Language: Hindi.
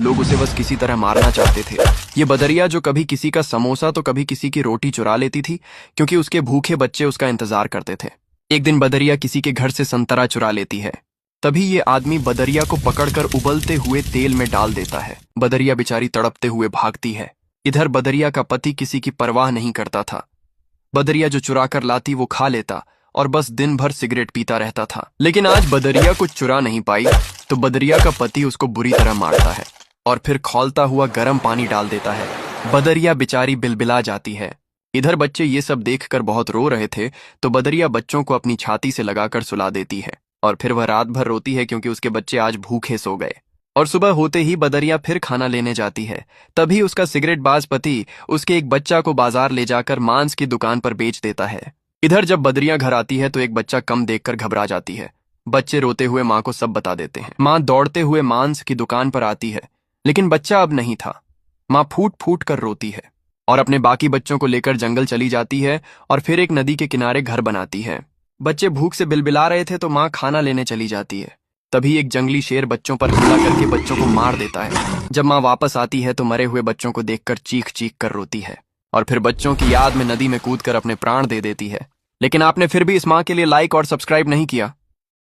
लोग उसे बस किसी तरह मारना चाहते थे। ये बदरिया जो कभी किसी का समोसा तो कभी किसी की रोटी चुरा लेती थी, क्योंकि उसके भूखे बच्चे उसका इंतजार करते थे। एक दिन बदरिया किसी के घर से संतरा चुरा लेती है। तभी ये आदमी बदरिया को पकड़कर उबलते हुए तेल में डाल देता है। बदरिया बेचारी तड़पते हुए भागती है। इधर बदरिया का पति किसी की परवाह नहीं करता था। बदरिया जो चुरा कर लाती वो खा लेता और बस दिन भर सिगरेट पीता रहता था। लेकिन आज बदरिया कुछ चुरा नहीं पाई, तो बदरिया का पति उसको बुरी तरह मारता है और फिर खौलता हुआ गर्म पानी डाल देता है। बदरिया बेचारी बिलबिला जाती है। इधर बच्चे ये सब देखकर बहुत रो रहे थे, तो बदरिया बच्चों को अपनी छाती से लगाकर सुला देती है और फिर वह रात भर रोती है, क्योंकि उसके बच्चे आज भूखे सो गए। और सुबह होते ही बदरिया फिर खाना लेने जाती है। तभी उसका सिगरेटबाज पति उसके एक बच्चा को बाजार ले जाकर मांस की दुकान पर बेच देता है। इधर जब बदरिया घर आती है तो एक बच्चा कम देखकर घबरा जाती है। बच्चे रोते हुए माँ को सब बता देते हैं। माँ दौड़ते हुए मांस की दुकान पर आती है, लेकिन बच्चा अब नहीं था। माँ फूट फूट कर रोती है और अपने बाकी बच्चों को लेकर जंगल चली जाती है और फिर एक नदी के किनारे घर बनाती है। बच्चे भूख से बिलबिला रहे थे तो माँ खाना लेने चली जाती है। तभी एक जंगली शेर बच्चों पर हमला करके बच्चों को मार देता है। जब माँ वापस आती है तो मरे हुए बच्चों को देखकर चीख चीख कर रोती है और फिर बच्चों की याद में नदी में कूदकर अपने प्राण दे देती है। लेकिन आपने फिर भी इस माँ के लिए लाइक और सब्सक्राइब नहीं किया।